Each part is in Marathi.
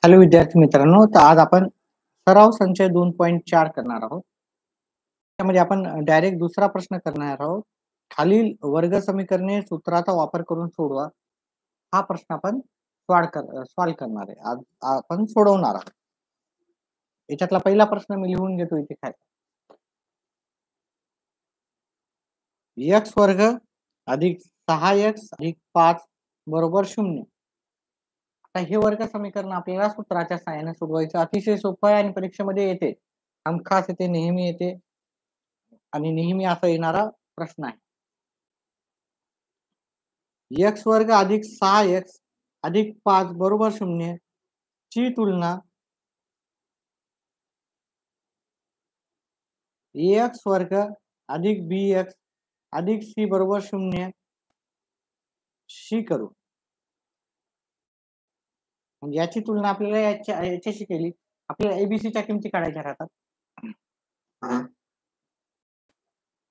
हॅलो विद्यार्थी मित्रांनो, तर आज आपण सराव संचय 2.4 करणार आहोत. त्यामध्ये आपण डायरेक्ट दुसरा प्रश्न करणार आहोत. खालील वर्ग समीकरणे सूत्राचा वापर करून सोडवा. हा प्रश्न आपण सॉल्व करणार आहे. आज आपण सोडवणार आहोत. याच्यातला पहिला प्रश्न मी लिहून घेतो इथे काय. x वर्ग अधिक 6x अधिक 5 बरोबर 0. आता हे वर्ग समीकरण आपल्याला सूत्राच्या सहाय्याने सोडवायचं. अतिशय सोपं आहे आणि परीक्षेमध्ये येते. हमखास येते, नेहमी येते आणि नेहमी असा येणारा प्रश्न आहे. x वर्ग अधिक 6x अधिक 5 बरोबर 0 ची तुलना ax वर्ग अधिक bx अधिक c बरोबर 0 शी करू. म्हणजे याची तुलना आपल्याला याच्याशी केली. आपल्याला एबीसीच्या किमती काढायच्या राहतात.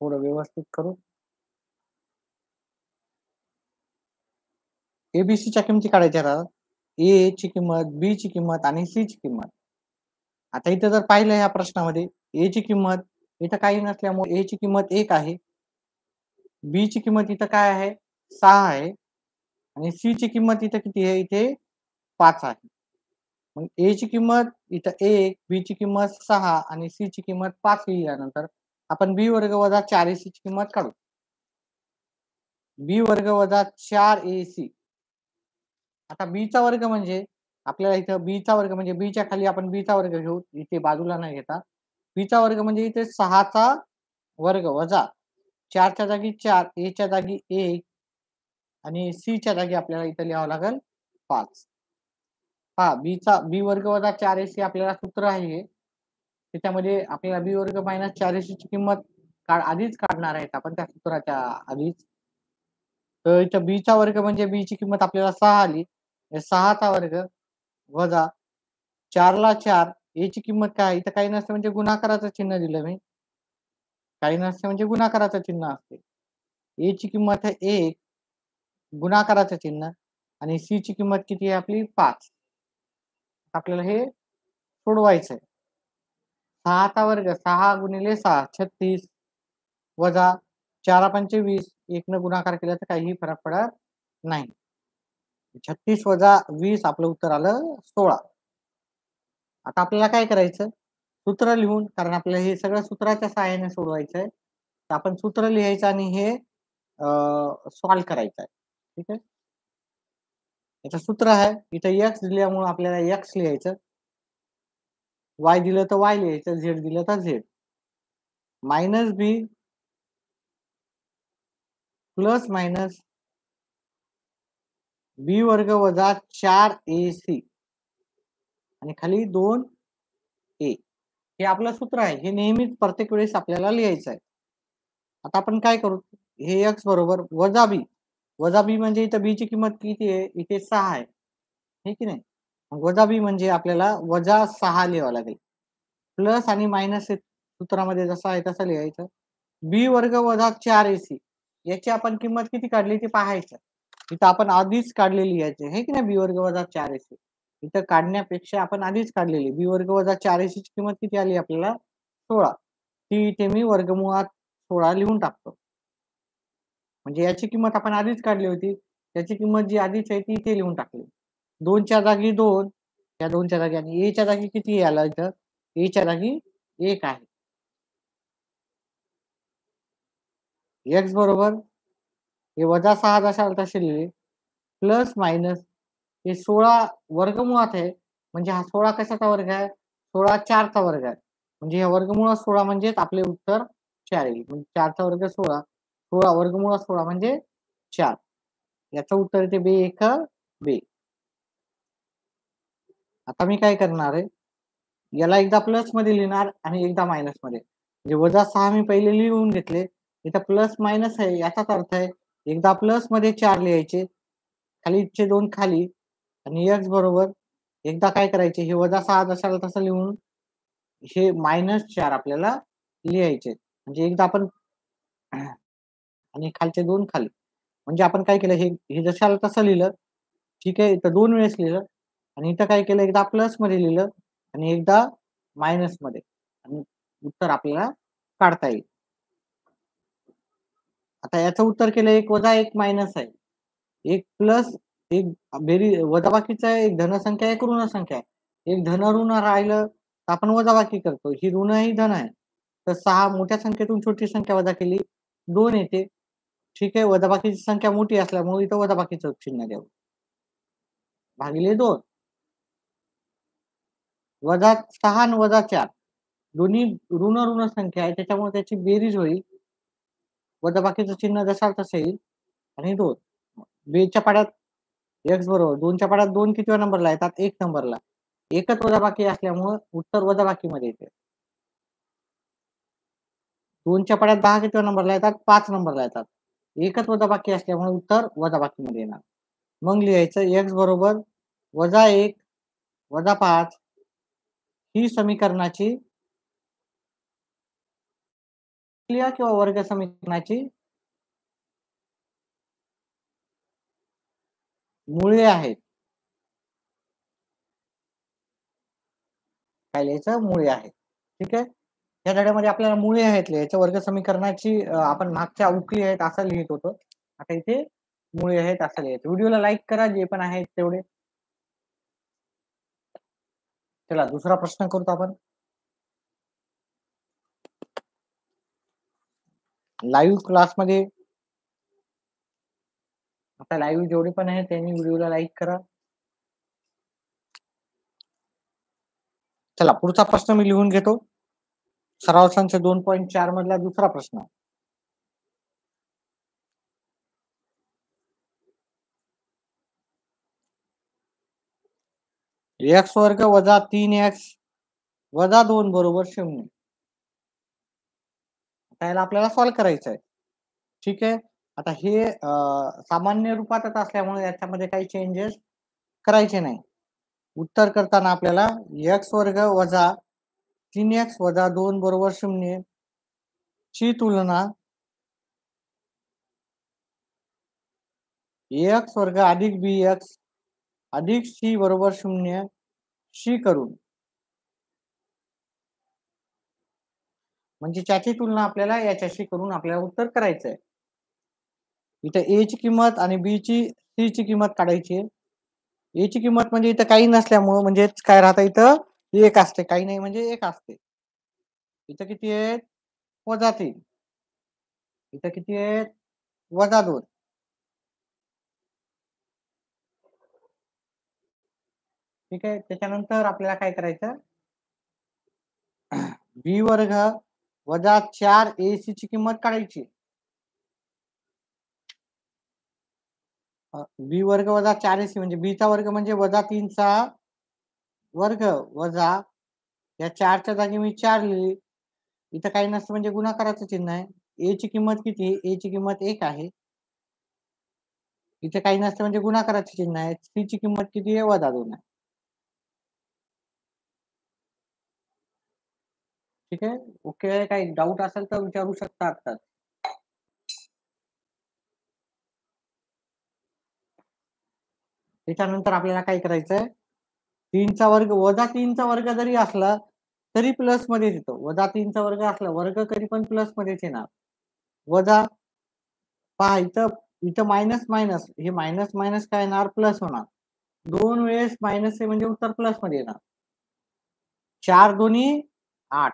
थोडं व्यवस्थित करू. एबीसीच्या किमती काढायच्या राहतात. ए ची किंमत, बी ची किंमत आणि सी ची किंमत. आता इथं जर पाहिलं या प्रश्नामध्ये ए ची किंमत इथं काही नसल्यामुळे ए ची किंमत 1 आहे. बी ची किंमत इथं काय आहे 6 आहे आणि सी ची किंमत इथं किती आहे इथे 5 आहे. मग ए ची किंमत इथं 1, बी ची किंमत 6 आणि सी ची किंमत 5 लिहिल्यानंतर आपण बी वर्ग वजा 4ac ची किंमत काढू. बी वर्ग वजा 4ac. आता बी चा वर्ग म्हणजे आपल्याला इथं बी चा वर्ग म्हणजे बी च्या खाली आपण बी चा वर्ग घेऊ. इथे बाजूला नाही घेता. बी चा वर्ग म्हणजे इथे 6 चा वर्ग वजा 4 च्या जागी 4, ए च्या जागी 1 आणि सी च्या जागी आपल्याला इथं लिहावं लागेल 5. हा बी वर्ग वजा 4ac आपल्याला सूत्र आहे हे. त्याच्यामध्ये आपल्याला बी वर्ग मायनस 4ac ची किंमत आधीच काढणार आहेत आपण त्या सूत्राच्या आधीच. तर इथं बी चा वर्ग म्हणजे बी ची किंमत आपल्याला 6 आली. 6 चा वर्ग वजा 4 ला 4, ए ची किंमत काय इथं काही नसतं म्हणजे गुणाकाराचं चिन्ह दिलं मी. काही नसते म्हणजे गुणाकाराचं चिन्ह असते. ए ची किंमत आहे 1 गुणाकाराचं चिन्ह आणि सी ची किंमत किती आहे आपली 5. आपल्याला हे सोडवायचं आहे. 6 चा वर्ग 6 गुणिले 6 36 वजा 4 पंचे 20 1 न गुणाकार केला तर काहीही फरक पडत नाही. 36 वजा 20 आपलं उत्तर आलं 16. आता आपल्याला काय करायचं सूत्र लिहून, कारण आपल्याला हे सगळं सूत्राच्या सहाय्याने सोडवायचं आहे. तर आपण सूत्र लिहायचं आणि हे सॉल्व करायचं आहे. ठीक आहे. याचं सूत्र आहे इथं x दिल्यामुळे आपल्याला x लिहायचं, y दिलं तर y लिहायचं, z दिलं तर z. मायनस बी प्लस मायनस बी वर्ग वजा 4ac आणि खाली 2a. हे आपलं सूत्र आहे. हे नेहमीच प्रत्येक वेळेस आपल्याला लिहायचं आहे. आता आपण काय करू, हे x बरोबर वजा b. वजा बी म्हणजे इथं बी ची किंमत किती आहे इथे 6 आहे. हे की नाही. वजा बी म्हणजे आपल्याला वजा 6 लिहावं लागेल. प्लस आणि मायनस सूत्रामध्ये जसं आहे तसं लिहायचं. बी वर्ग वजा 4ac याची आपण किंमत किती काढली ते पाहायचं. इथं आपण आधीच काढलेली याची हे की नाही बी वर्ग वजा 4ac. इथं काढण्यापेक्षा आपण आधीच काढलेली बी वर्ग वजा 4ac ची किंमत किती आली आपल्याला 16. ती इथे मी वर्गमुळात 16 लिहून टाकतो. म्हणजे याची किंमत आपण आधीच काढली होती. त्याची किंमत जी आधीच आहे ती इथे लिहून टाकली. 2 च्या जागी 2, या 2 च्या जागी आणि ए च्या जागी किती आला इथं ए च्या जागी 1 आहे. x बरोबर हे वजा 6 जशाला तसे लिहिले प्लस मायनस हे 16 वर्गमुळात आहे म्हणजे हा 16 कशाचा वर्ग आहे 16 4 चा वर्ग आहे. म्हणजे हे वर्गमुळात 16 म्हणजेच आपले उत्तर 4 येईल. म्हणजे 4 चा वर्ग 16, 16 वर्गमुळात 16 म्हणजे 4. याचं उत्तर येते बे 1 बे. आता मी काय करणार आहे याला एकदा प्लस मध्ये लिहिणार आणि एकदा मायनस मध्ये. म्हणजे वजा 6 मी पहिले लिहून घेतले. इथं प्लस मायनस आहे याचाच अर्थ आहे एकदा प्लस मध्ये 4 लिहायचे, खालीचे 2 खाली आणि x बरोबर एकदा काय करायचे हे वजा 6 जशाला तसं लिहून हे -4 आपल्याला लिहायचे. म्हणजे एकदा आपण आणि खालचे 2 खाली. म्हणजे आपण काय केलं हे जशाला तसं लिहिलं. ठीक आहे. इथं 2 वेळेस लिहिलं आणि इथं काय केलं, एकदा प्लस मध्ये लिहिलं आणि एकदा मायनस मध्ये, आणि उत्तर आपल्याला काढता येईल. आता याचं उत्तर केलं 1 वजा 1 मायनस आहे, 1 प्लस 1 वजाबाकीचा आहे, एक धनसंख्या आहे, एक ऋण संख्या आहे. एक धन ऋण राहिलं तर आपण वजाबाकी करतो, ही ऋण ही धन आहे. तर 6 मोठ्या संख्येतून छोटी संख्या वजा केली 2 येते. ठीक आहे, वजाबाकीची संख्या मोठी असल्यामुळे इथं वजाबाकीचं चिन्ह द्यावं. भागिले 2 वजा 6 आणि वजा 4 दोन्ही ऋण ऋण संख्या आहे, त्याच्यामुळे त्याची बेरीज होईल. वजाबाकीचं चिन्ह जसा तसं येईल आणि 2 बेच्या पाड्यात x बरोबर 2च्या पाड्यात 2 कितव्या नंबरला येतात? 1 नंबरला. एकच वजाबाकी असल्यामुळे उत्तर वजाबाकीमध्ये येते. 2च्या पाड्यात 10 कितव्या नंबरला येतात? 5 नंबरला येतात. एकच वजाबाकी असल्यामुळे उत्तर वजाबाकीमध्ये येणार. मग लिहायचं x बरोबर वजा 1 वजा 5 ही समीकरणाची किंवा वर्ग समीकरणाची मुळे आहेत. काय लिहायचं? मुळे आहेत. ठीक आहे. या धड्यामध्ये आपल्याला मुळे आहेत लिहायचं. वर्ग समीकरणाची आपण मागच्या उकली आहेत असं लिहित होतो. आता इथे मुळे आहेत असं लिहायचं. व्हिडिओला लाईक करा जे पण आहेत तेवढे. चला दुसरा प्रश्न करतो आपण. लाईव्ह क्लासमध्ये आता लाईव्ह जेवढे पण आहेत त्यांनी व्हिडिओला लाईक करा. चला पुढचा प्रश्न मी लिहून घेतो. सराव संच 2.4 मधला दुसरा प्रश्न. x वर्ग वजा 3x वजा 2 बरोबर 0. त्याला आपल्याला सॉल्व्ह करायचं आहे. ठीक आहे. आता हे सामान्य रूपातच असल्यामुळे याच्यामध्ये काही चेंजेस करायचे नाही. उत्तर करताना आपल्याला x वर्ग वजा 3x वजा 2 बरोबर 0 ची तुलना ax वर्ग अधिक bx अधिक c बरोबर 0 शी करून, म्हणजे त्याची तुलना आपल्याला याच्याशी करून आपल्याला उत्तर करायचं आहे. इथे a ची किंमत आणि b ची c ची किंमत काढायची आहे. a ची किंमत म्हणजे इथं काही नसल्यामुळं म्हणजे काय राहतं, इथं 1 असते, काही नाही म्हणजे 1 असते. इथं किती आहे? वजा 3. इथं किती आहे? वजा 2. ठीक आहे. त्याच्यानंतर आपल्याला काय करायचं? b वर्ग वजा 4 ac ची किंमत काढायची. b वर्ग वजा 4 ac म्हणजे b चा वर्ग म्हणजे वजा 3 चा वर्ग वजा या 4 च्या जागी मी 4 लिहिली. इथं काही नसतं म्हणजे गुणाकाराचं चिन्ह आहे. a ची किंमत किती? a ची किंमत 1 आहे. इथे काही नसतं म्हणजे गुणाकाराचे चिन्ह आहे. c ची किंमत किती आहे? वजा 2 आहे. ठीक आहे. ओके. काही डाऊट असेल तर विचारू शकता आता. त्याच्यानंतर आपल्याला काय करायचंय? 3 चा वर्ग वजा 3 चा वर्ग जरी असला तरी प्लस मध्ये येतो. वजा 3 चा वर्ग असला वर्ग कधी पण प्लस मध्येच येणार. वजा पहा इथं इथं मायनस मायनस हे मायनस मायनस काय येणार? प्लस होणार. 2 वेळेस मायनस आहे म्हणजे उत्तर प्लस मध्ये येणार. 4 दोन्ही 8.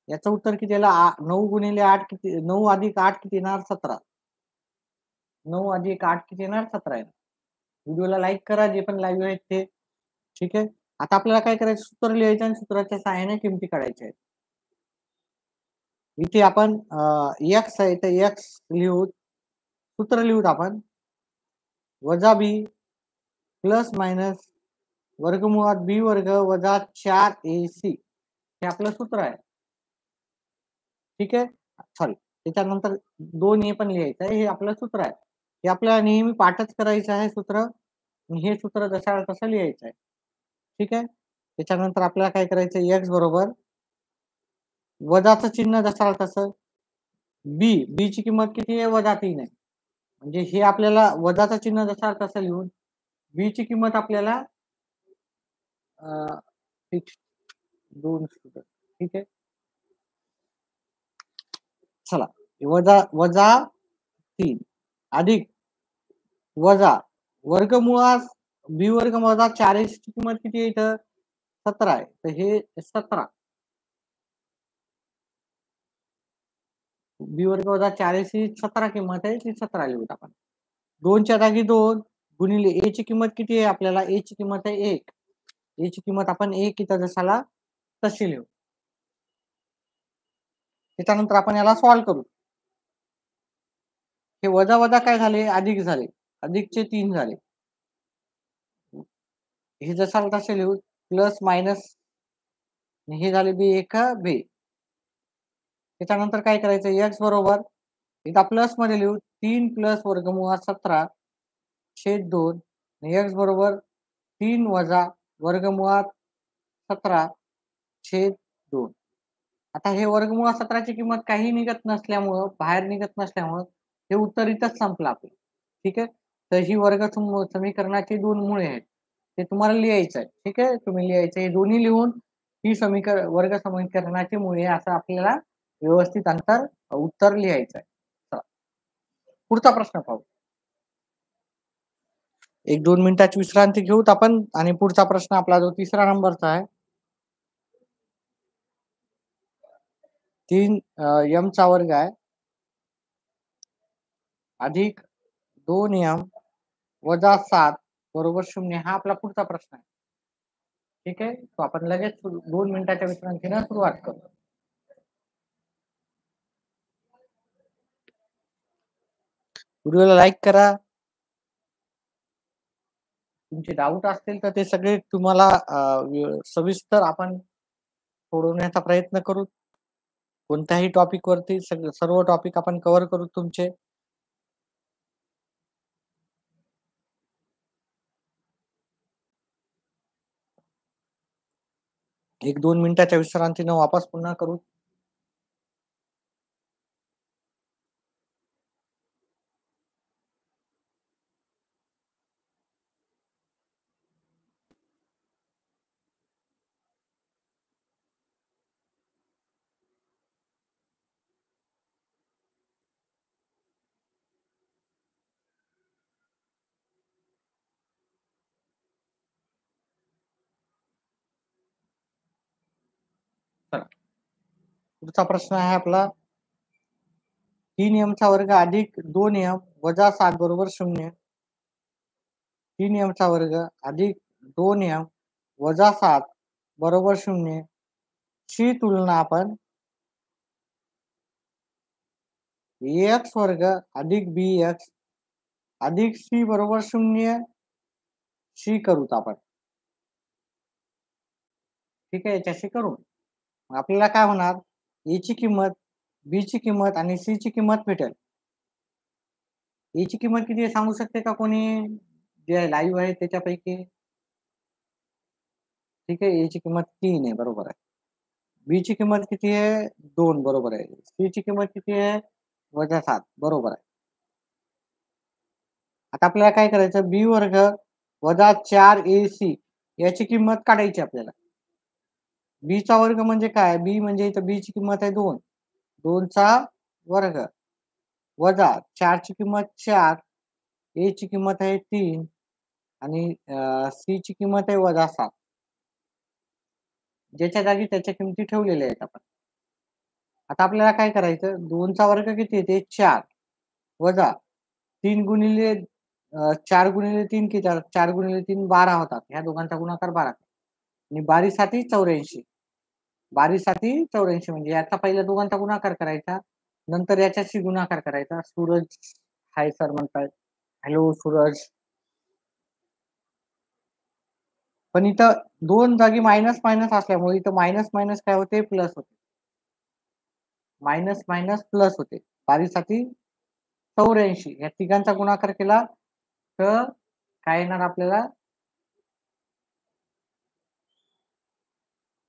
याचं उत्तर किती आलं? 9 गुणिले 8 किती? 9 अधिक 8 किती येणार? 17. 9 अधिक 8 किती येणार? 17 येणार. व्हिडिओला लाईक करा जे पण लाईव्ह आहेत ते. ठीक आहे. आता आपल्याला काय करायचं? सूत्र लिहायचं आणि सूत्राच्या सहाय्याने किमती काढायच्या आहेत. इथे आपण x आहे तर x लिहू, सूत्र लिहूत आपण वजा b प्लस मायनस वर्गमुळात b वर्ग वजा 4ac हे आपलं सूत्र आहे. ठीक आहे. सॉरी, त्याच्यानंतर 2 हे पण लिहायचं आहे. हे आपलं सूत्र आहे. हे आपल्याला नेहमी पाठच करायचं आहे सूत्र. हे सूत्र जसं तसं लिहायचं आहे. ठीक आहे. त्याच्यानंतर आपल्याला काय करायचं? x बरोबर वजाचं चिन्ह जसं तसं b ची किंमत किती आहे? वजा 3 आहे. म्हणजे हे आपल्याला वजाचं चिन्ह जसं तसं लिहून बी ची किंमत आपल्याला फिक्स 2 स्टुडंट. ठीक आहे. चला, वजा वजा 3 अधिक वजा वर्गमुळात बी वर्ग वजा 4 ची किंमत किती आहे इथं? 17 आहे. तर हे 17 बी वर्ग वजा 4 ही 17 किंमत आहे, ती 17 लिहूत आपण. 2 च्या जागी 2 गुणिले ए ची किंमत किती आहे आपल्याला? ए ची किंमत आहे 1. ए ची किंमत आपण 1 इथं जसाला तशी लिहू. त्याच्यानंतर आपण याला सॉल्व्ह करू. हे वजा वजा काय झाले? अधिक झाले. अधिकचे 3 झाले. हे जसाला तसे लिहू. प्लस मायनस हे झाले बी एक बी. त्याच्यानंतर काय करायचं? एक्स बरोबर इथं प्लस मध्ये लिहू 3 प्लस वर्गमुळात 17 छेद 2 एक्स बरोबर 3 वजा वर्गमुळात 17 छेद 2. आता हे वर्गमुळात 17 ची किंमत काही निघत नसल्यामुळं, बाहेर निघत नसल्यामुळं हे उत्तर इथंच संपलं आपलं. ठीक आहे. तर ही वर्ग समीकरणाची 2 मुळे आहेत. ते तुम्हाला लिहायचं आहे. ठीक आहे. तुम्ही लिहायचं हे दोन्ही लिहून ही वर्ग समीकरणाची मुळे असं आपल्याला व्यवस्थित उत्तर लिहायचं आहे. चला. पुढचा प्रश्न पाहू. 1-2 मिनिटाची विश्रांती घेऊत आपण आणि पुढचा प्रश्न आपला जो 3रा नंबरचा आहे. 3 m चा वर्ग आहे अधिक 2 m वजा 7 बरोबर 0 हा आपला पुढचा प्रश्न आहे. ठीक आहे. तो आपण लगेच 2 मिनिटाच्या विश्रांतीने सुरुवात करू. व्हिडिओला लाईक करा. तुमचे डाऊट असतील तर ते सगळे तुम्हाला सविस्तर आपण सोडवण्याचा प्रयत्न करू. कोणत्याही टॉपिक वरती सर्व टॉपिक आपण कव्हर करू तुमचे. एक 2 मिनिटाच्या विश्रांतीने वापस पुन्हा करू. पुढचा प्रश्न आहे आपला 3 m चा वर्ग अधिक 2 m वजा 7 बरोबर 0. 3 m चा वर्ग अधिक 2 m वजा 7 बरोबर 0 ची तुलना आपण x वर्ग अधिक bx अधिक c बरोबर 0 शी करूत आपण. ठीक आहे. याच्याशी करू. आपल्याला काय होणार? ए ची किंमत, बी ची किंमत आणि सी ची किंमत भेटेल. ए ची किंमत किती आहे सांगू शकते का कोणी? जे लाईव्ह आहे त्याच्यापैकी? ठीक आहे. ए ची किंमत 3 आहे. बरोबर आहे. बी ची किंमत किती आहे? 2 बरोबर आहे. सी ची किंमत किती आहे? वजा 7 बरोबर आहे. आता आपल्याला काय करायचं? बी वर्ग वजा 4ac याची किंमत काढायची आपल्याला. बी चा वर्ग म्हणजे काय? बी म्हणजे इथं बी ची किंमत आहे 2. 2 चा वर्ग वजा 4 ची किंमत 4, ए ची किंमत आहे 3 आणि सी ची किंमत आहे वजा 7. ज्याच्या जागी त्याच्या किमती ठेवलेल्या आहेत आपण. आता आपल्याला काय करायचं? 2 चा वर्ग किती येते? 4 वजा 3 गुणिले 4 गुणिले 3 किती? 4 गुणिले 3 12 होतात. ह्या दोघांचा गुणाकार 12 आणि 12साठी 84. 12साठी 84 म्हणजे याचा पहिल्या दोघांचा गुणाकार करायचा, नंतर याच्याशी गुणाकार करायचा. सूरज हाय सर म्हणतायत. हॅलो सूरज. पण इथं 2 जागी मायनस मायनस असल्यामुळे इथं मायनस मायनस काय होते? प्लस होते. मायनस मायनस प्लस होते. 12साठी 84 या तिघांचा गुणाकार केला तर काय येणार आपल्याला?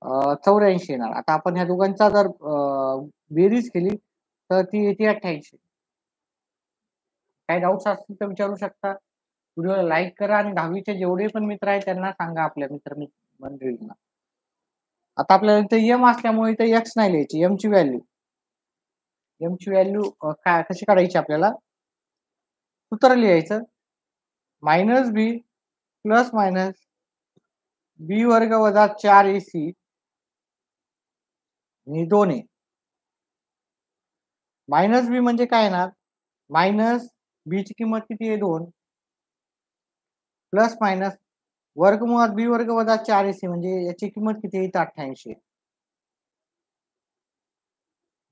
84 येणार. आता आपण ह्या दोघांचा जर बेरीज केली तर ती येते 88. काही डाऊट्स असतील तर विचारू शकता. व्हिडिओला लाईक करा आणि 10वीचे जेवढे पण मित्र आहेत त्यांना सांगा आपल्या मंडळींना. आता आपल्याला इथे एम असल्यामुळे इथे एक्स नाही लिहायची, एमची व्हॅल्यू काय कशी काढायची आपल्याला? सूत्र लिहायचं मायनस बी प्लस मायनस बी वर्ग वजा 4ac आणि 2a. मायनस बी म्हणजे काय येणार? मायनस बी ची किंमत किती आहे? 2 प्लस मायनस वर्गमुळात बी वर्ग वजा 4ac म्हणजे याची किंमत किती आहे? 88.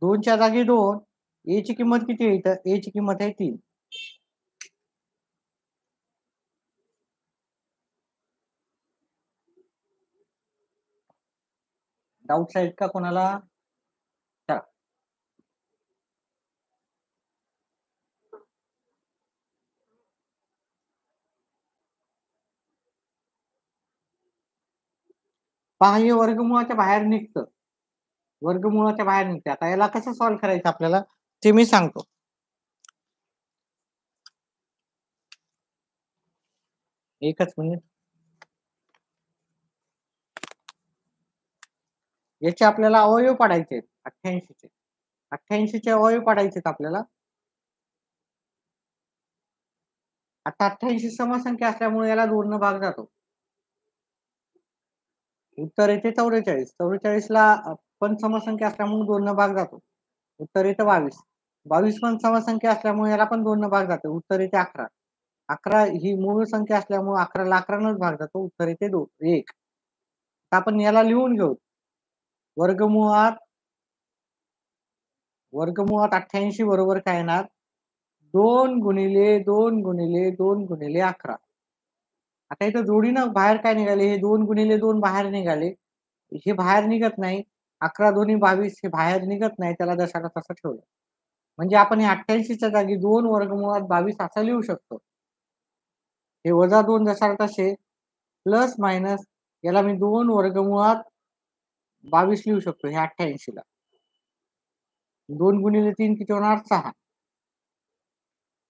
2 च्या जागी 2, ए ची किंमत किती आहे? तर ए ची किंमत आहे 3. डाऊट्स आहेत का कोणाला? चला. पहा हे वर्गमुळाच्या बाहेर निघतं. वर्गमुळाच्या बाहेर निघते. आता याला कसं सॉल्व्ह करायचं आपल्याला ते मी सांगतो. एकच मिनिट. याचे आपल्याला अवयव पाडायचे आहेत 88चे. 88चे अवयव पाडायचे आहेत आपल्याला. आता 88 समसंख्या असल्यामुळे याला 2 न भाग जातो. उत्तर येते 44. 44 ला पण समसंख्या असल्यामुळे 2 न भाग जातो. उत्तर येते 22. 22 पण समसंख्या असल्यामुळे याला पण 2 न भाग जातो. उत्तर येते 11. 11 ही मूळ संख्या असल्यामुळे 11ला 11 भाग जातो. उत्तर येते 1. आपण याला लिहून घेऊ. वर्गमुळात 88 बरोबर काय येणार? 2 गुणिले 2 गुणिले 2 गुणिले 11. आता इथं जोडीनं बाहेर काय निघाले? हे 2 गुणिले 2 बाहेर निघाले. हे बाहेर निघत नाही. 11 दोन्ही 22 हे बाहेर निघत नाही. त्याला जशाला तसं ठेवलं. म्हणजे आपण हे 88च्या जागी 2 वर्गमुळात 22 असं लिहू शकतो. हे वजा 2 जशाला तसे प्लस मायनस याला मी 2 वर्गमुळात 22 लिहू शकतो हे 88ला. 2 गुणिले 3 किती होणार? 6.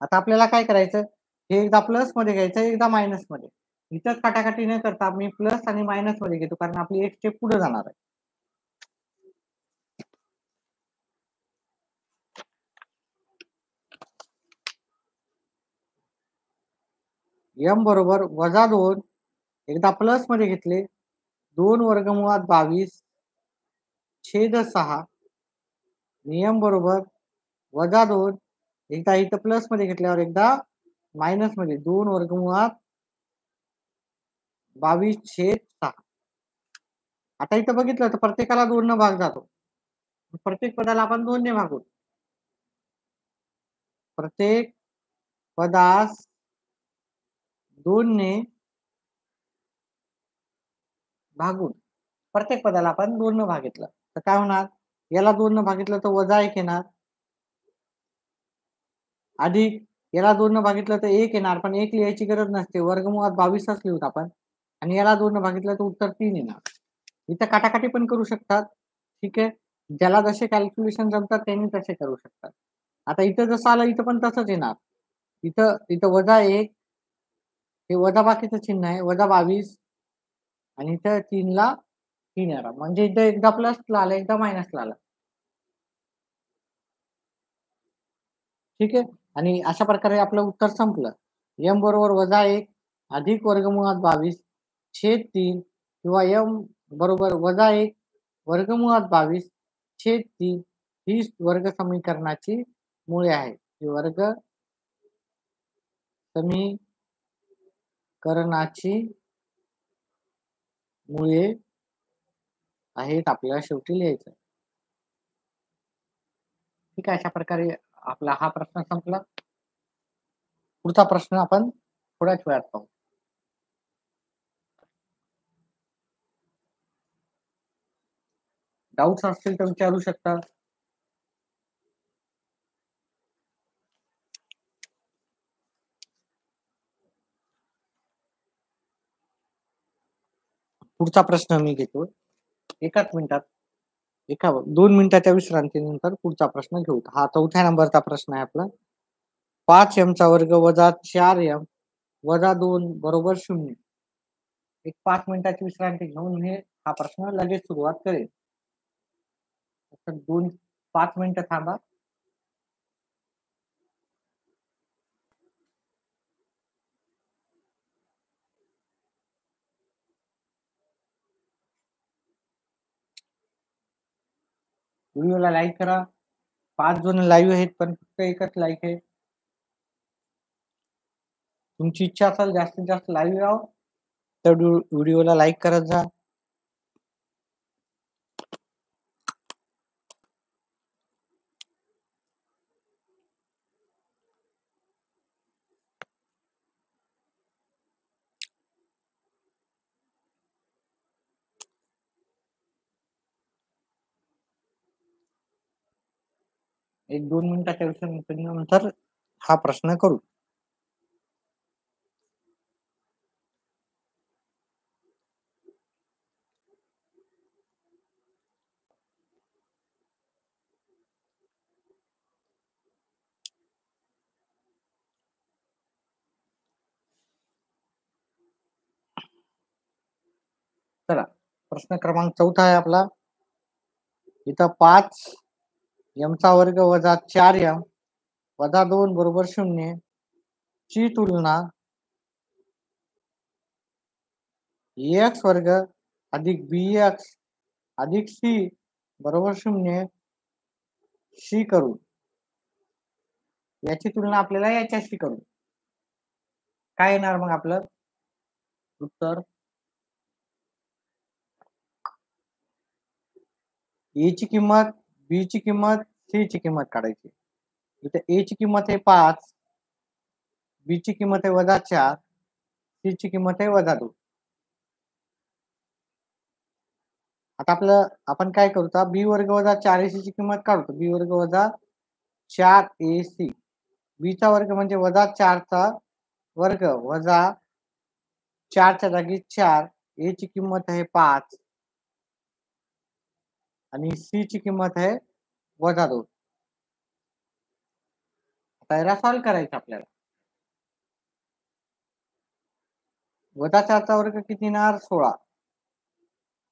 आता आपल्याला काय करायचं? हे एकदा प्लस मध्ये घ्यायचं, एकदा मायनस मध्ये. इथं काटाकाटी न करता मी प्लस आणि मायनस मध्ये घेतो कारण आपली एक स्टेप पुढे जाणार आहे. एम बरोबर वजा 2 एकदा प्लस मध्ये घेतले 2 वर्गमुळात 22 छेद 6 नियम बरोबर वजा 2 एकदा इथं प्लस मध्ये घेतल्यावर एकदा मायनस मध्ये 2 वर्गमुळात 22 छेद 6. आता इथं बघितलं तर प्रत्येकाला 2 न भाग जातो. प्रत्येक पदाला आपण 2 ने भागू. प्रत्येक पदास 2 ने भागून प्रत्येक पदाला आपण 2 न भागितलं तर काय होणार? याला 2 न भागितलं तर वजा 1 येणार. अधिक याला 2 न भागितलं तर 1 येणार पण 1 लिहायची गरज नसते. वर्गमुळात 22च लिहूत आपण. आणि याला 2 न भागितलं तर उत्तर 3 येणार. इथं काटाकाटी पण करू शकतात. ठीक आहे. ज्याला जसे कॅल्क्युलेशन जमतात त्यांनी तसे करू शकतात. आता इथं जसं आलं इथं पण तसंच येणार. इथं इथं वजा 1 हे वजा बाकीचं चिन्ह आहे वजा 22 आणि इथं 3 ला 3 येणार. म्हणजे इथं एकदा प्लस ला आलं एकदा मायनस ला आलं. ठीक आहे. आणि अशा प्रकारे आपलं उत्तर संपलं. एम बरोबर वजा 1 अधिक वर्गमुळात 22 छेद 3 किंवा एम बरोबर वजा 1 वर्गमुळात 22 छेद 3 ही वर्ग समीकरणाची मुळे आहेत. ही वर्ग समीकरणाची मुळे आहेत आपल्याला शेवटी लिहायचं. ठीक आहे. अशा प्रकारे आपला हा प्रश्न संपला. पुढचा प्रश्न आपण थोड्याच वेळात पाहू. डाऊट्स असतील तर विचारू शकता. पुढचा प्रश्न मी घेतो. एकाच मिनिटात 2 मिनिटाच्या विश्रांतीनंतर पुढचा प्रश्न घेऊ. हा 4थ्या नंबरचा प्रश्न आहे आपला. 5m चा वर्ग वजा 4m -2 बरोबर 0. एक 5 मिनिटाची विश्रांती घेऊन हा प्रश्न लगेच सुरुवात करेल. फक्त 5 मिनिटं थांबा. व्हिडिओला लाईक करा. 5 जण लाईव्ह आहेत, पण फक्त एकच लाईक आहे. तुमची इच्छा असेल जास्तीत जास्त लाईव्ह राहावं, तर व्हिडिओला लाईक करत जा. एक 2 मिनिटाच्या विश्रांतीनंतर हा प्रश्न करू. चला, प्रश्न क्रमांक 4 आहे आपला. इथं 5 m चा वर्ग वजा 4m वजा 2 बरोबर 0 ची तुलना x वर्ग अधिक bx अधिक c बरोबर 0 शी करू. याची तुलना आपल्याला याच्याशी करू. काय येणार मग आपलं उत्तर? ए ची किंमत, बी ची किंमत, सी ची किंमत काढायची. इथे ए ची किंमत आहे 5, बी ची किंमत आहे -4, सी ची किंमत आहे -2. आता आपण काय करू, बी वर्ग वजा 4ac ची किंमत काढतो. बी वर्ग वजा 4ac, बी चा वर्ग म्हणजे वजा 4 चा वर्ग वजा 4 च्या जागी 4, ए ची किंमत आहे 5 आणि सी ची किंमत आहे -2. आता याला सॉल्व्ह करायचं आपल्याला. -4 चा वर्ग किती येणार? 16.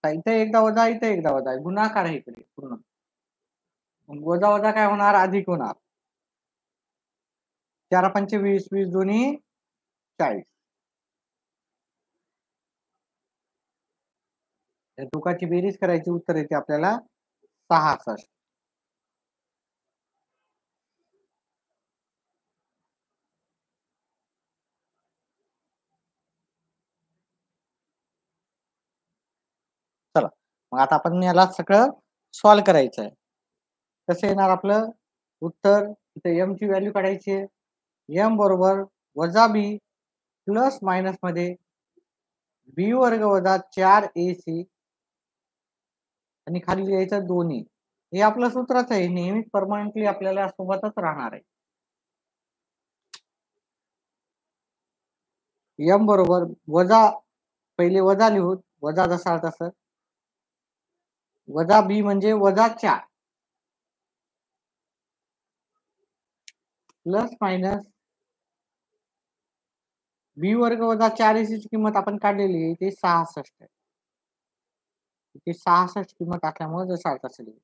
इथे एकदा वजा, इथे एकदा वजा, गुणाकार आहे इकडे पूर्ण. वजा वजा काय होणार? अधिक होणार. 4 पंचे 20, 20 दोन्ही 40. या दोघांची बेरीज करायची, उत्तर येते आपल्याला 66. चला, मग आता आपण याला सगळं सॉल्व्ह करायचं आहे. कसं येणार आपलं उत्तर? इथे m ची व्हॅल्यू काढायची आहे. m बरोबर वजा b प्लस मायनस मध्ये b वर्ग वजा 4ac आणि खाली लिहायचं 2e. हे आपलं सूत्रच आहे, नेहमी परमनंटली आपल्याला सोबतच राहणार आहे. m बरोबर वजा, पहिले वजा लिहू, वजा जसा तसं, वजा b म्हणजे वजा 4 प्लस मायनस बी वर्ग वजा 4ac ची किंमत आपण काढलेली आहे, ती 66 आहे. ती 66 किंमत असल्यामुळे जसा तसं लिहू.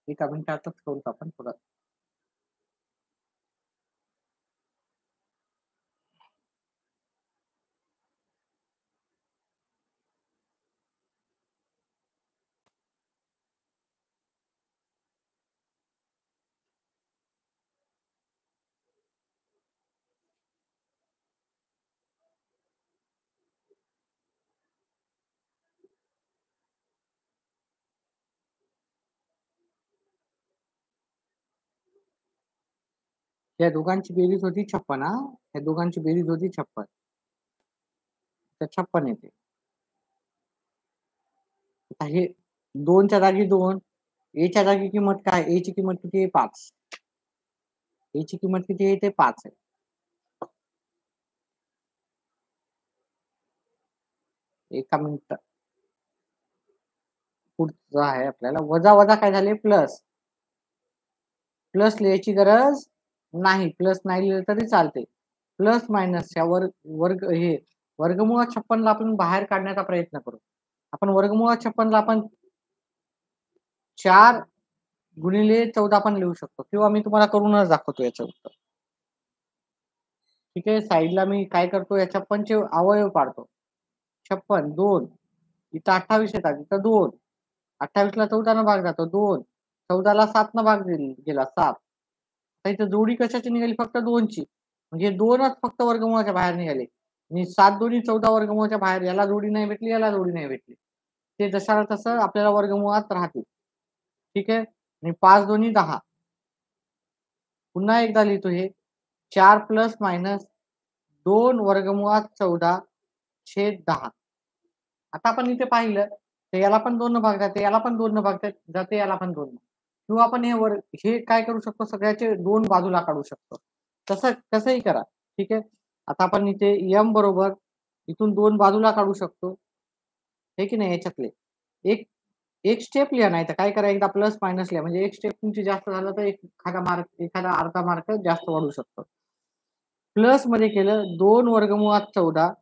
एका मिनिटातच करू आपण पुढं. या दोघांची बेरीज होती 56. या दोघांची बेरीज होती 56. तर 56 येते. आता हे 2च्या जागी 2, एच्या जागी किंमत काय? ए ची किंमत किती आहे? 5. ए ची किंमत किती आहे? ते 5 आहे. एका मिनिट पुढचं आहे आपल्याला वजा वजा काय झाले? प्लस. प्लस लिहायची गरज नाही. प्लस नाही लिहिलं तरी चालते. प्लस मायनस या वर्ग हे वर्गमूळ 56 ला आपण बाहेर काढण्याचा प्रयत्न करू. आपण वर्गमूळ 56 ला आपण 4 गुणिले 14 पण लिहू शकतो किंवा मी तुम्हाला करूनच दाखवतो याचं उत्तर. ठीक आहे. साईडला मी काय करतो या 56 चे अवयव पाडतो. 56 2 इथं 28 येतात इथं 2 28 ला 14 न भाग जातो 2 14 ला 7 न भाग गेला 7. आता इथं जोडी कशाची निघाली? फक्त 2 ची. म्हणजे 2च फक्त वर्गमूळाच्या बाहेर निघाले. आणि 7 दोन्ही 14 वर्गमूळाच्या बाहेर याला जोडी नाही भेटली, याला जोडी नाही भेटली. ते जशाला तसं आपल्याला वर्गमूळात राहतील. ठीक आहे. आणि 5 दोन्ही 10. पुन्हा एकदा लिहितो हे 4 प्लस मायनस 2 वर्गमुळात 14 छेद 10. आता आपण इथे पाहिलं तर याला पण 2 न भाग जाते, याला पण 2 न भाग जाते, याला पण 2 किंवा आपण हे काय करू शकतो? सगळ्याचे 2 बाजूला काढू शकतो. तसं कसंही करा. ठीक आहे. आता आपण इथे m बरोबर इथून 2 बाजूला काढू शकतो. हे की नाही याच्यातले. एक एक स्टेप लिहा नाही तर काय करा एकदा प्लस मायनस लिहा. म्हणजे एक स्टेप तुमची जास्त झालं तर एखादा अर्धा मार्क जास्त वाढू शकतो. प्लस मध्ये केलं 2 वर्गमुळात 14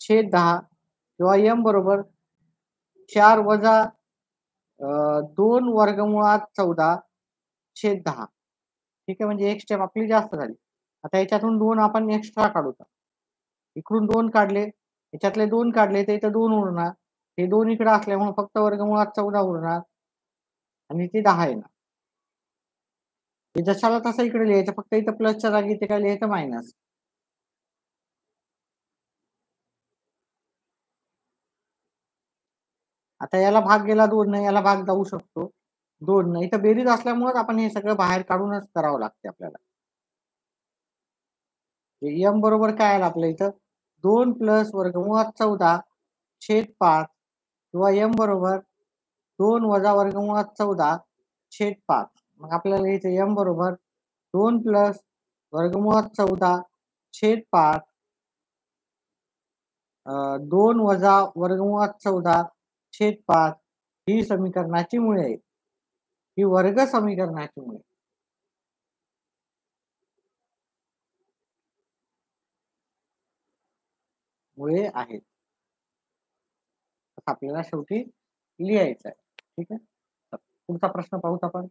छेद 10 किंवा m बरोबर 4 वजा 2 वर्गमुळात 14 छेद 10. ठीक आहे. म्हणजे एक स्टेप आपली जास्त झाली. आता याच्यातून 2 आपण एक्स्ट्रा काढू. इकडून 2 काढले, याच्यातले 2 काढले तर इथं 2 उरणार. हे 2 इकडे असल्यामुळे फक्त वर्गमुळात 14 उरणार आणि ते 10 येणार. हे जशाला तसं इकडे लिहायचं. फक्त इथं प्लसच्या जागी इथे काय लिहायचं? मायनस. आता याला भाग गेला 2 ने, याला भाग जाऊ शकतो 2 ने. इथं बेरीज असल्यामुळे आपण हे सगळं बाहेर काढूनच करावं लागते आपल्याला. m बरोबर काय आलं आपल्या इथं? 2 प्लस वर्गमुळात 14 छेद 5 किंवा m बरोबर 2 वजा वर्गमुळात 14 छेद 5. मग आपल्याला इथे m बरोबर 2 प्लस वर्गमुळात 14 छेद 5 2 वजा वर्गमुळात 14 छेद 5 ही समीकरणाची मुळे आहेत. ही वर्ग समीकरणाची मुळे. मुळे आहेत. आपल्याला शेवटी लिहायचं आहे. ठीक आहे. पुढचा प्रश्न पाहूत आपण.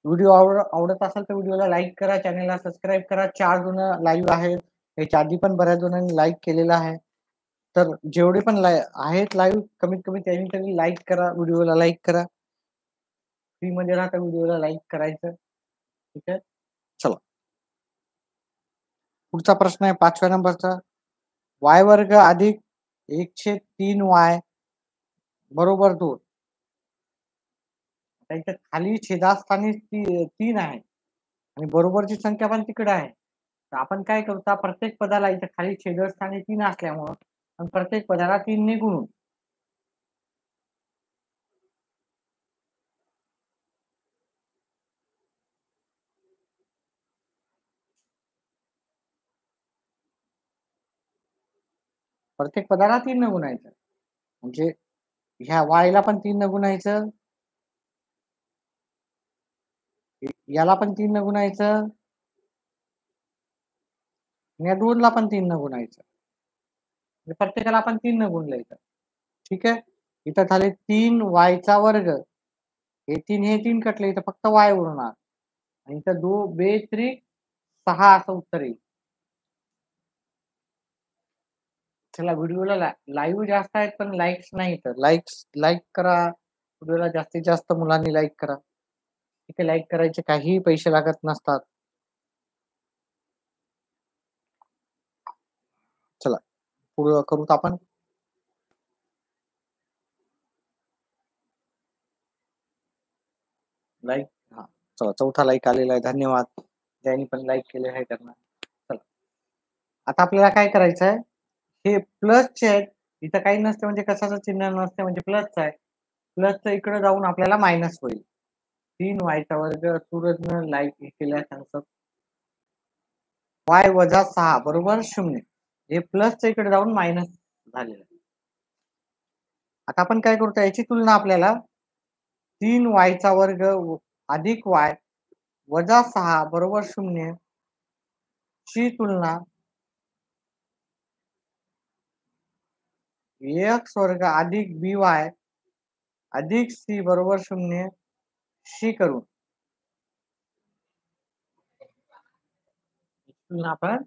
व्हिडिओ आवडत असेल तर व्हिडिओला लाईक करा, चॅनलला सबस्क्राईब करा. 4 जण लाईव्ह आहेत. याच्या आधी पण बऱ्याच जणांनी लाईक केलेला आहे. तर जेवढे पण आहेत लाईव्ह कमीत कमी त्यांनी तरी लाईक करा, व्हिडिओला लाईक करा. फ्री मध्ये राहता व्हिडिओला लाईक करायचं. ठीक आहे. चला पुढचा प्रश्न आहे 5व्या नंबरचा. y वर्ग अधिक 1/3y बरोबर 2. आता इथे खाली छेदास्थानी 3 आहे आणि बरोबरची संख्या पण तिकडे आहे. तर आपण काय करतो? प्रत्येक पदाला इथे खाली छेदस्थानी 3 असल्यामुळं आणि प्रत्येक पदाला 3 ने गुणू. प्रत्येक पदाला 3 न गुणायचं. म्हणजे ह्या y ला पण 3 न गुणायचं. याला पण 3 न गुणायचं. या 2 ला पण 3 न गुणायचं. प्रत्येकाला आपण 3 न गुणलं इथं. ठीक आहे. इथं झाले 3y चा वर्ग. हे 3 कटले इथं फक्त y उरणार. आणि इथं 2 बेत्रिक 6 असं उत्तर येईल. चला व्हिडिओला लाईव्ह जास्त आहेत पण लाईक्स नाही तर लाईक करा. व्हिडिओला जास्तीत जास्त मुलांनी लाईक करा. ठीक आहे. लाईक करायचे काहीही पैसे लागत नसतात. चला पुढे करूत आपण. लाईक हा चला 4था लाईक आलेला आहे. धन्यवाद. ज्यांनी पण लाईक केले आहे त्यांना. चला आता आपल्याला काय करायचं आहे? हे प्लसचे आहेत इथं काही नसते म्हणजे कशाचं चिन्ह नसते म्हणजे प्लसचं आहे. प्लसचं इकडे जाऊन आपल्याला मायनस होईल. 3y चा वर्ग सूरजनं लाईक केल्या त्यांचं y वजा 6 बरोबर 0. हे प्लसच्या इकडे जाऊन मायनस झालेलं आहे. आता आपण काय करतो याची तुलना आपल्याला 3y चा वर्ग अधिक y वजा 6 बरोबर 0 ची तुलना x वर्ग अधिक by अधिक c बरोबर 0 शी करून तुलना आपण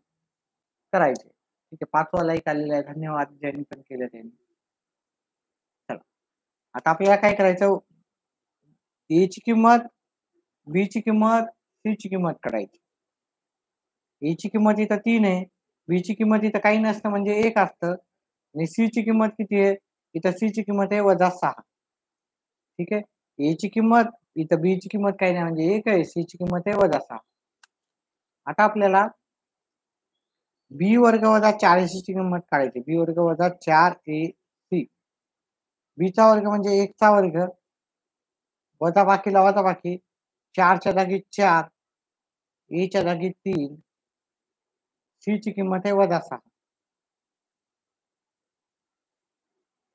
करायची. ठीक आहे. 5वा लाईक आलेला आहे. धन्यवाद ज्यांनी पण केलं त्यांनी. चला. आता आपल्याला काय करायचं a ची किंमत, b ची किंमत, c ची किंमत काढायची. a ची किंमत इथं 3 आहे. b ची किंमत इथं काही नसतं म्हणजे 1 असतं आणि c ची किंमत किती आहे? इथं c ची किंमत आहे वजा 6. ठीक आहे. a ची किंमत इथं b ची किंमत काही नाही म्हणजे 1 आहे. c ची किंमत आहे वजा 6. आता आपल्याला b वर्ग वजा 4ac ची किंमत काढायची. b वर्ग वजा 4ac. b चा वर्ग म्हणजे 1 चा वर्ग वजा बाकीला वजा बाकी 4 च्या जागी 4 a च्या जागी 3 c ची किंमत आहे वजा 6.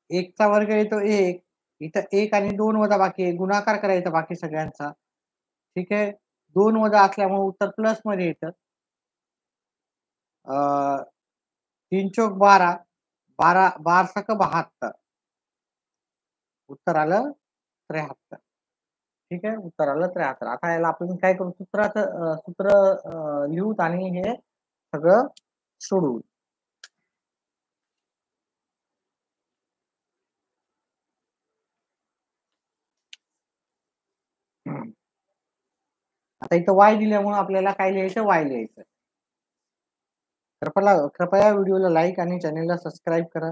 1 चा वर्ग येतो 1 इथं 1 आणि 2 वजा बाकी आहे. गुणाकार करायचा बाकी सगळ्यांचा. ठीक आहे. 2 वजा असल्यामुळे उत्तर प्लस मध्ये येतं. 3 चौक 12 12 12 सक 72 उत्तर आलं 73. ठीक आहे. उत्तर आलं 73. आता याला आपण काय करू सूत्र लिहूत आणि हे सगळं सोडवू. आता इथं y दिल्यामुळे आपल्याला काय लिहायचं y लिहायचं. कृपया व्हिडिओला लाईक आणि चॅनलला सबस्क्राईब करा.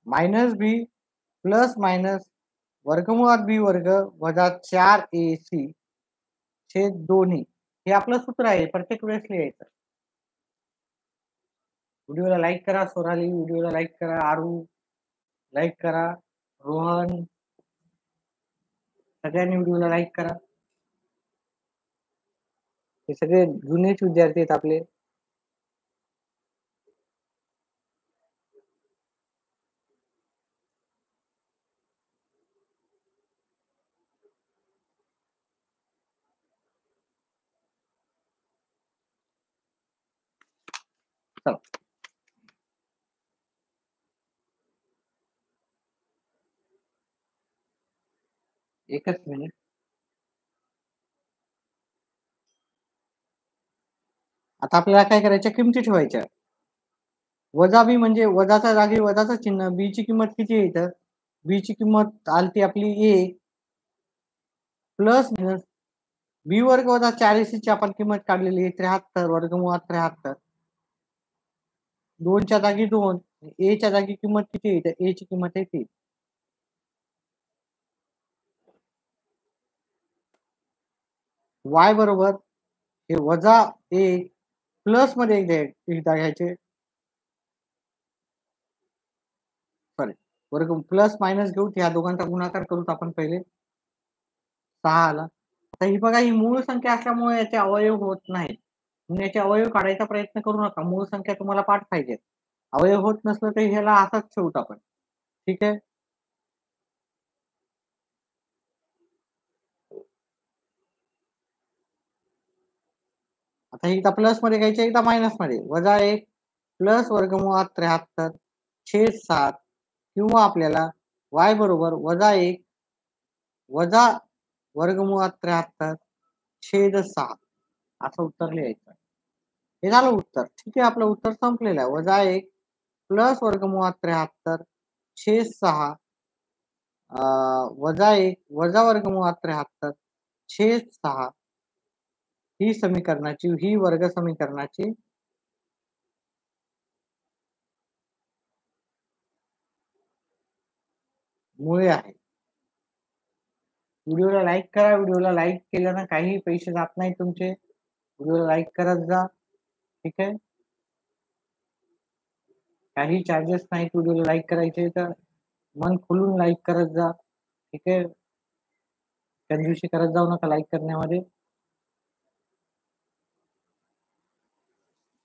-b प्लस मायनस वर्गमुळात b वर्ग वजा 4ac छेद 2e हे आपलं सूत्र आहे. प्रत्येक वेळेस लिहायचं. व्हिडिओला लाईक करा. सोनाली व्हिडिओला लाईक करा. आरू लाईक करा. रोहन सगळ्यांनी व्हिडिओला लाईक करा. हे सगळे जुनेच विद्यार्थी आहेत आपले. चला. एकच मिनिट. आता आपल्याला काय करायच्या किमती ठेवायच्या. वजा बी म्हणजे वजाच्या जागी वजाचं चिन्ह. बी ची किंमत किती आहे इथं? बी ची किंमत आलती आपली 1 प्लस बी वर्ग वजा 4ac ची आपण किंमत काढलेली आहे 73 वर्गमुळात 73. 2 च्या जागी 2 a च्या जागी किंमत किती आहे? तर a ची किंमत आहे 3. y बरोबर हे वजा 1 प्लस मध्ये एकदा घ्यायचे. सॉरी वर्ग प्लस मायनस घेऊ. या दोघांचा गुणाकार करू आपण पहिले. 6 आला. आता ही बघा ही मूळ संख्या असल्यामुळे याचे अवयव होत नाहीत. तुम्ही याचे अवयव काढायचा प्रयत्न करू नका. मूळ संख्या तुम्हाला पाठ पाहिजे. अवयव होत नसलं तर ह्याला असाच ठेवू आपण. ठीक आहे. आता एकदा प्लस मध्ये घ्यायचे एकदा मायनस मध्ये. वजा 1 प्लस वर्गमुळात 73 छेद 7 किंवा आपल्याला y बरोबर वजा 1 वजा वर्गमुळात 73 छेद 6 असं उत्तर लिहायचं. हे झालं उत्तर. ठीक आहे. आपलं उत्तर संपलेलं आहे. वजा 1 प्लस वर्गमुळात 73 छेद 6 वजा 1 वजा वर्गमुळात 73 छेद 6 ही वर्ग समीकरणाची मुळे आहे. व्हिडिओला लाईक करा. व्हिडिओला लाईक केल्यानं काही पैसे जात नाही तुमचे. व्हिडिओला लाईक करत जा. ठीक आहे. काही चार्जेस नाहीत. व्हिडिओला लाईक करायचे तर मन खोलून लाईक करत जा. ठीक आहे, त्या दिवशी करत जाऊ नका लाईक करण्यामध्ये.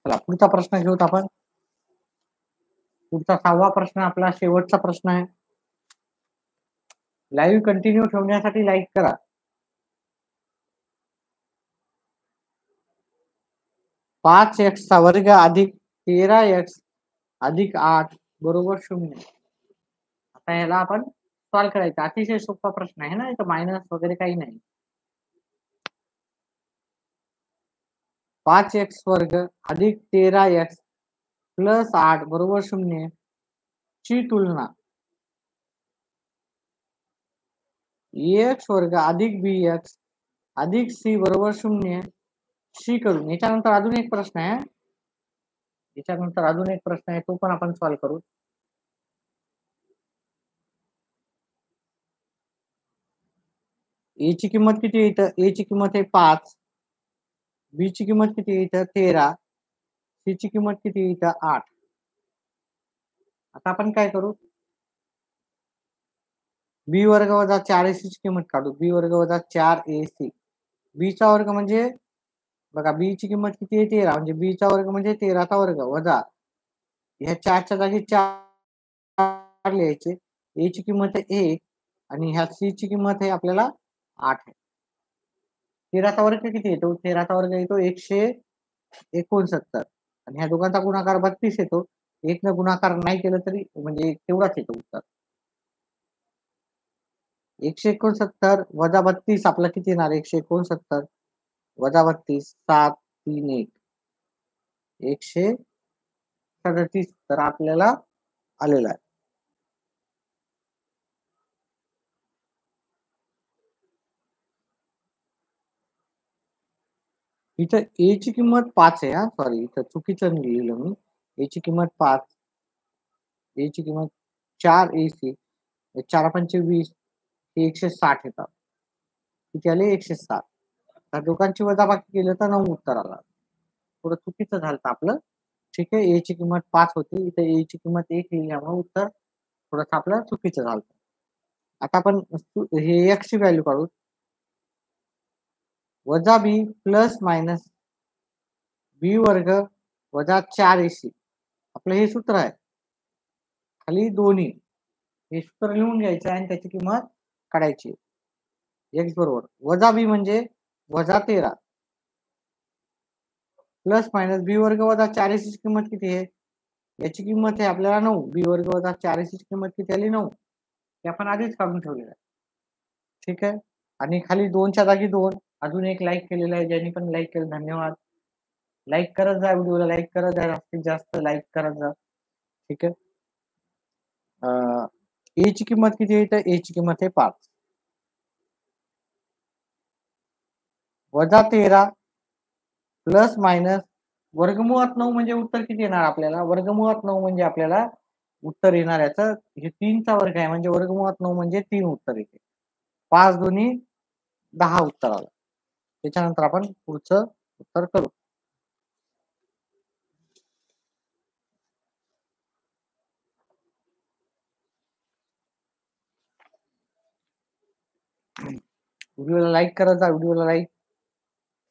चला पुढचा प्रश्न घेऊत आपण. पुढचा 6वा प्रश्न आपला शेवटचा प्रश्न आहे. लाईव्ह कंटिन्यू ठेवण्यासाठी लाईक करा. पाच एक्सचा वर्ग अधिक 13x अधिक 8 बरोबर 0. आता याला आपण सॉल्व करायचं. अतिशय सोपा प्रश्न आहे ना, इथं मायनस वगैरे काही नाही. 5x वर्ग अधिक 13x प्लस 8 बरोबर 0 ची तुलना ax वर्ग अधिक bx अधिक c बरोबर 0 शी करून. याच्यानंतर अजून एक प्रश्न आहे. याच्यानंतर अजून एक प्रश्न आहे, तो पण आपण सॉल्व करू. ए ची किंमत किती आहे इथं? ए ची किंमत आहे 5, बी ची किंमत किती आहे इथं? 13, सी ची किंमत किती आहे इथं? 8. आता आपण काय करू? बी वर्ग वजा 4ac ची किंमत काढू. बी वर्ग वजा 4ac. बी चा वर्ग म्हणजे बघा, बी ची किंमत किती आहे? 13. म्हणजे बी चा वर्ग म्हणजे 13 चा वर्ग वजा ह्या 4च्या जागी 4 लिहायचे. ए ची किंमत आहे 1 आणि ह्या सी ची किंमत आहे आपल्याला 8 आहे. 13 चा वर्ग किती येतो? 13 चा वर्ग येतो 169 आणि ह्या दोघांचा गुणाकार 32 येतो. 1 न गुणाकार नाही केलं तरी म्हणजे तेवढाच येतो उत्तर. 169 वजा 32 आपला किती येणार? 169 वजा 32 7 3 1 137 तर आपल्याला आलेला आहे. इथं ए ची किंमत 5 आहे. सॉरी, इथं चुकीचं लिहिलं मी. ए ची किंमत 5, ए ची किंमत 4ac 4 पंचे 20 हे 160 येतात. किती आले? 160. तर दोघांची वजाबाकी केलं तर 9 उत्तर आला. थोडं चुकीचं झालं आपलं. ठीक आहे, ए ची किंमत 5 होती, इथे ए ची किंमत 1 लिहिल्यामुळे उत्तर थोडंसं आपलं चुकीचं झालं. आता आपण हे x ची व्हॅल्यू काढू. वजा बी प्लस मायनस बी वर्ग वजा 4ac आपलं हे सूत्र आहे. खाली दोन्ही हे सूत्र लिहून घ्यायचं आणि त्याची किंमत काढायची. x बरोबर वजा बी म्हणजे वजा 13 प्लस मायनस बी वर्ग वजा 4ac ची किंमत किती आहे? याची किंमत आहे आपल्याला 9. बी वर्ग वजा 4ac ची किंमत किती आली? 9. ते आपण आधीच काढून ठेवलेलं आहे. ठीक आहे, आणि खाली 2च्या जागी 2. अजून एक लाईक केलेलं आहे, ज्यांनी पण लाईक केलं धन्यवाद. लाईक करत जा, व्हिडिओला लाईक करत जा, जास्तीत जास्त लाईक करत जा. ठीक आहे. ए ची किंमत किती आहे? तर ए ची किंमत आहे 5 वजा 13 प्लस मायनस वर्गमुळात 9 म्हणजे उत्तर किती येणार आपल्याला? वर्गमुळात 9 म्हणजे आपल्याला उत्तर येणार याचं हे 3 चा वर्ग आहे म्हणजे वर्गमुळात 9 म्हणजे 3 उत्तर येते. 5 दोन्ही 10 उत्तर आलं. त्याच्यानंतर आपण पुढचं उत्तर करू. व्हिडिओला लाईक करत जा, व्हिडिओला लाईक.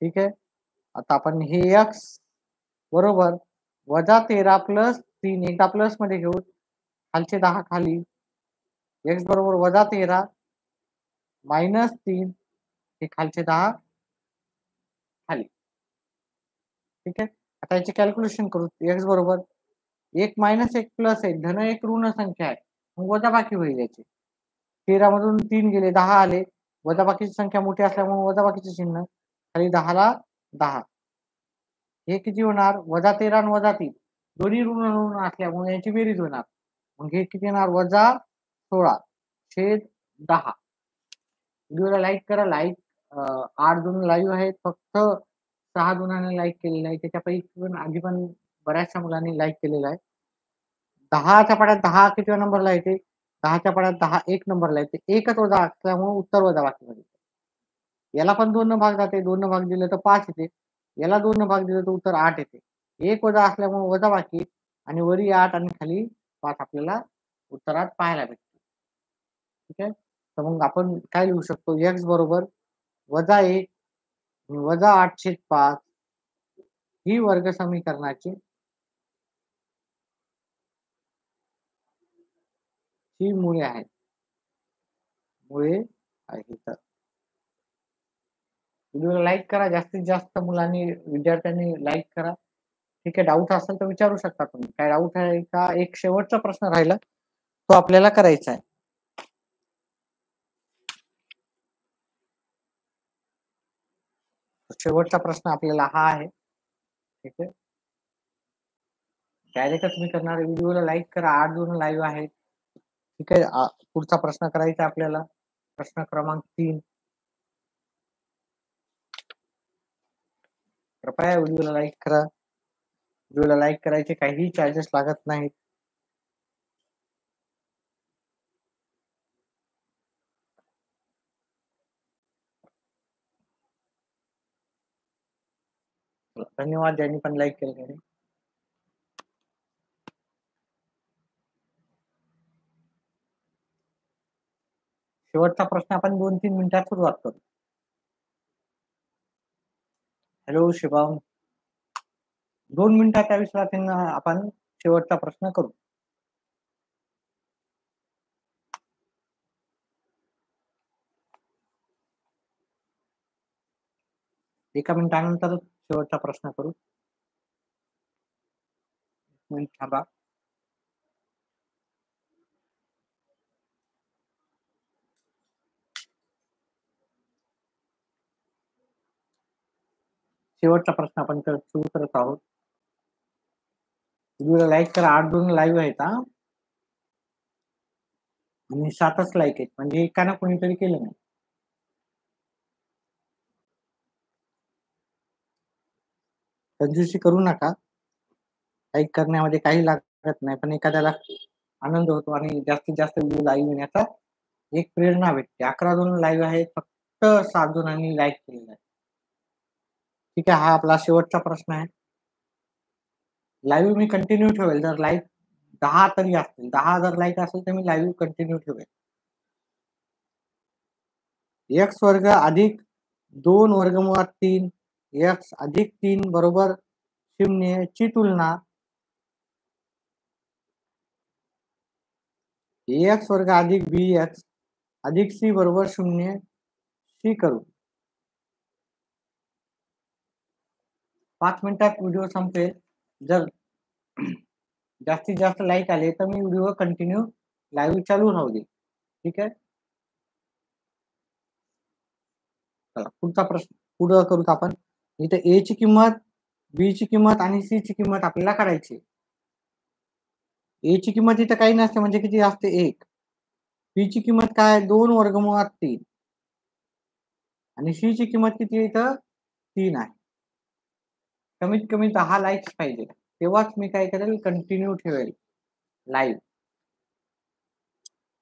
ठीक आहे, आता आपण हे x बरोबर वजा 13 प्लस 3 एकदा प्लस मध्ये घेऊ, खालचे 10 खाली. x बरोबर वजा 13 मायनस 3 हे खालचे 10 खाली. ठीक आहे, आता याचे कॅल्क्युलेशन करू. x बरोबर 1 मायनस 1 प्लस 1 धन 1 ऋण संख्या आहे, मग वजा बाकी होईल याची. 13 मधून 3 गेले 10 आले, वजाबाकीची संख्या मोठी असल्यामुळे वजाबाकीचे चिन्ह खाली 10 ला 10. हे किती होणार? वजा 13 आणि वजा 3 दोन्ही ऋण ऋण असल्यामुळे याची बेरीज होणार. मग हे किती येणार? वजा 16 छेद 10. व्हिडिओला लाईक करा. लाईक 8 जण लाईव्ह आहेत, फक्त 6 जणांनी लाईक केलेलं आहे. त्याच्यापैकी पण आधी पण बऱ्याचशा मुलांनी लाईक केलेलं आहे. 10च्या पाड्यात 10 किती नंबरला येते? 10च्या पाड्यात 10 1 नंबरला येते. एकच वजा असल्यामुळे उत्तर वजा बाकी मध्ये. याला पण 2 भाग जाते, 2 भाग दिले तर 5 येते. याला 2 भाग दिले तर उत्तर 8 येते. 1 वजा असल्यामुळे वजा बाकी आणि वरी 8 आणि खाली 5 आपल्याला उत्तरात पाहायला भेटते. ठीक आहे. तर मग आपण काय लिहू शकतो, x बरोबर -1 -8/5 ही वर्ग समीकरणाची ही मुळे आहेत. मुळे आहेत. व्हिडिओला लाईक करा. जास्तीत जास्त मुलांनी, विद्यार्थ्यांनी लाईक करा. ठीक आहे. डाऊट असेल तर विचारू शकता तुम्ही. काय डाऊट आहे का? एक शेवटचा प्रश्न राहिला, तो आपल्याला करायचा आहे. शेवटचा प्रश्न आपल्याला हा आहे. ठीक आहे. डायरेक्टच मी करणार आहे. व्हिडिओला लाईक करा. 8 जण लाईव्ह आहेत. ठीक आहे. पुढचा प्रश्न करायचा आपल्याला. प्रश्न क्रमांक 3. कृपया व्हिडिओला लाईक करा. व्हिडिओला लाईक करायचे काहीही चार्जेस लागत नाहीत. धन्यवाद ज्यांनी पण लाईक केलं त्यांनी. शेवटचा प्रश्न आपण 2-3 मिनिटात सुरुवात करू. हॅलो शिवम. 2 मिनिटाच्या विश्रांतीनं आपण शेवटचा प्रश्न करू. एका मिनिटानंतर शेवटचा प्रश्न करू. मिनिट थांबा. शेवटचा प्रश्न आपण सुरू करत आहोत. व्हिडिओला लाईक करा. 8 जण लाईव्ह आहेत हा. आणि 7च लाईक आहेत, म्हणजे एकानं कोणीतरी केलं नाही. कंजूसी करू नका. लाईक करण्यामध्ये काही लागत नाही, पण एखाद्याला आनंद होतो आणि जास्तीत जास्त व्हिडिओ लाईव्ह येण्याचा एक प्रेरणा भेटते. 11 जण लाईव्ह आहेत, फक्त 7 जणांनी लाईक केलेलं आहे. ठीक आहे. हा आपला शेवटचा प्रश्न आहे. लाईव्ह मी कंटिन्यू ठेवेल. जर लाईक 10 तरी असतील, 10 जर लाईक असेल तर मी लाईव्ह कंटिन्यू ठेवेल. x वर्ग अधिक 2 वर्गमुळात 3 x अधिक 3 बरोबर 0 ची तुलना x वर्ग अधिक bx अधिक c बरोबर 0 शी करू. 5 मिनिटात व्हिडिओ संपेल. जर जास्तीत जास्त लाईक आले तर मी व्हिडिओ कंटिन्यू लाईव्ह चालू राहू दे. ठीक आहे. चला पुढचा प्रश्न पुढं करूत आपण. इथे a ची किंमत, b ची किंमत आणि c ची किंमत आपल्याला काढायची. a ची किंमत इथं काही नसते, म्हणजे किती असते 1. b ची किंमत काय 2 वर्गमुळात 3 आणि c ची किंमत किती इथं 3 आहे. कमीत कमी 10 लाईक्स पाहिजे, तेव्हाच मी काय करेल, कंटिन्यू ठेवेल लाईव्ह.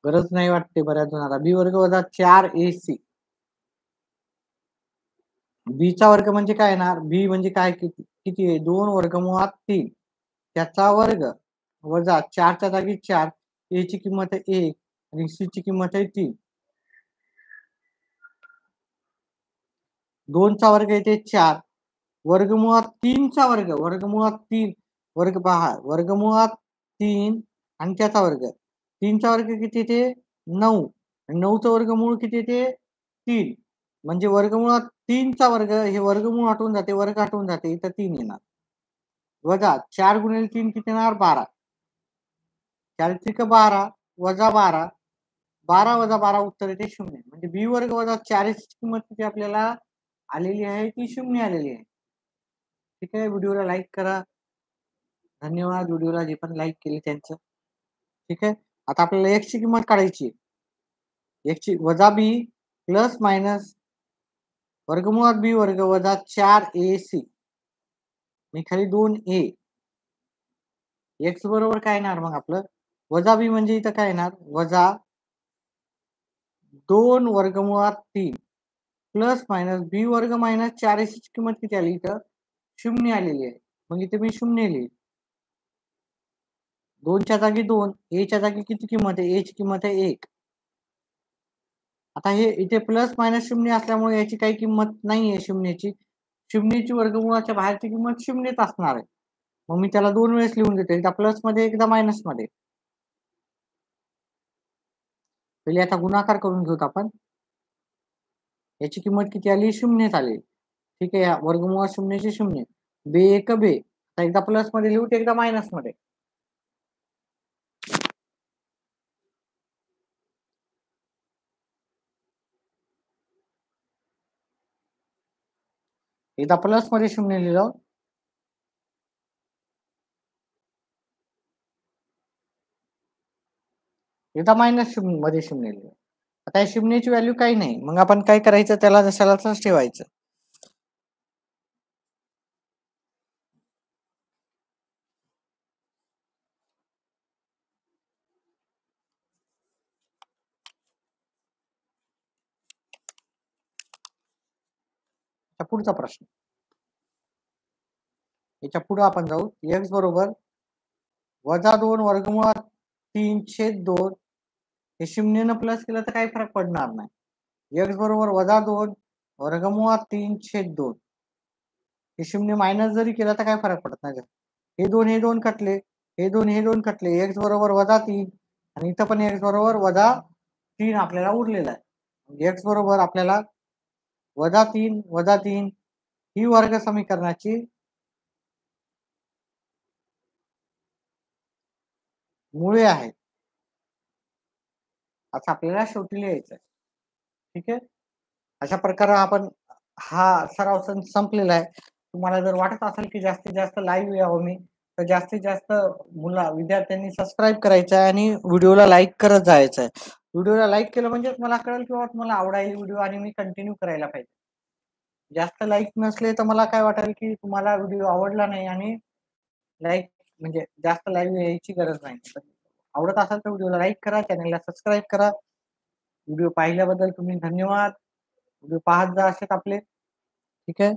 गरज नाही वाटते बऱ्याच जणांना. b वर्ग वजा 4ac. b चा वर्ग म्हणजे काय येणार, b म्हणजे काय, किती आहे 2 वर्गमुळात 3 त्याचा वर्ग वजा 4 च्या जागी 4. a ची किंमत आहे 1 आणि c ची किंमत आहे 3. 2 चा वर्ग येते 4 वर्गमुळात 3 चा वर्ग, वर्गमुळात 3 वर्ग पहा, वर्गमुळात 3 आणि त्याचा वर्ग. 3 चा वर्ग किती येते 9 आणि 9 चा वर्गमूळ किती येते 3. म्हणजे वर्गमुळात 3 चा वर्ग, हे वर्गमूळ हटवून जाते, वर्ग हटवून जाते, इथं 3 येणार. वजा 4 गुणिले 3 किती येणार 12. 4 त्रिक 12 वजा 12. 12 वजा 12 उत्तर येते 0. म्हणजे b वर्ग वजा 4 ची किंमत किती आपल्याला आलेली आहे, ती 0 आलेली आहे. ठीक आहे. व्हिडिओला लाईक करा. धन्यवाद व्हिडिओला जे पण लाईक केले त्यांचं. ठीक आहे. आता आपल्याला x ची किंमत काढायची आहे. x ची वजा b प्लस मायनस वर्गमुळात b वर्ग वजा 4ac मी खाली 2a. x बरोबर काय येणार मग आपलं, वजा b म्हणजे इथं काय येणार वजा 2 वर्गमुळात 3 प्लस मायनस b वर्ग मायनस 4ac ची किंमत किती आली इथं 0 आलेली आहे. मग इथे मी 0 लिहिली. 2च्या जागी 2, च्या जागी किती किंमत आहे? ची किंमत आहे 1. आता हे इथे प्लस मायनस 0 असल्यामुळे याची काही किंमत नाहीये शून्याची. शून्याची वर्गमूळाच्या बाहेरची किंमत 0च असणार आहे. मग मी त्याला 2 वेळेस लिहून देतो. एकदा प्लसमध्ये, एकदा मायनसमध्ये. पहिले आता गुणाकार करून घेऊत आपण. याची किंमत किती आली? 0च आली. ठीक आहे. वर्गमूळ 0चे 0. बे एक बे. आता एकदा प्लसमध्ये लिहू, एकदा मायनसमध्ये. एकदा प्लसमध्ये 0 लिहिलं. एकदा मायनस 0 मध्ये 0 लिहिलं. आता या शून्याची व्हॅल्यू काही नाही. मग आपण काय करायचं? त्याला जशाला तसंच ठेवायचं. पुढचा प्रश्न. याच्या पुढे आपण जाऊ. x बरोबर -2 वर्गमुळात 3/2. हे 0 प्लस केलं तर काही फरक पडणार नाही. x बरोबर -2 वर्गमुळात 3/2. हे 0 मायनस जरी केलं तर काही फरक पडत नाही. हे दोन कटले, हे दोन कटले. x बरोबर -3 आणि इथं पण x बरोबर -3 आपल्याला उरलेला आहे. x बरोबर आपल्याला -3 ही वर्ग समीकरणाची मुळे आहेत. असं आपल्याला शेवटी लिहायचं आहे. ठीक आहे. अशा प्रकारे आपण हा सराव संपलेला आहे. तुम्हाला जर वाटत असेल की जास्तीत जास्त लाईव्ह यावं मी, तर जास्तीत जास्त विद्यार्थ्यांनी सबस्क्राईब करायचं आहे आणि व्हिडिओला लाईक करत जायचं आहे. व्हिडिओला लाईक केलं म्हणजे मला कळेल किंवा तुम्हाला आवडायला व्हिडिओ आणि मी कंटिन्यू करायला पाहिजे. जास्त लाईक नसले तर मला काय वाटेल की तुम्हाला व्हिडिओ आवडला नाही आणि लाईक म्हणजे जास्त लाईव्ह यायची गरज नाही. आवडत असेल तर व्हिडिओला लाईक करा, चॅनलला सबस्क्राईब करा. व्हिडिओ पाहिल्याबद्दल तुम्ही धन्यवाद. व्हिडिओ पाहत जा असेच आपले. ठीक आहे.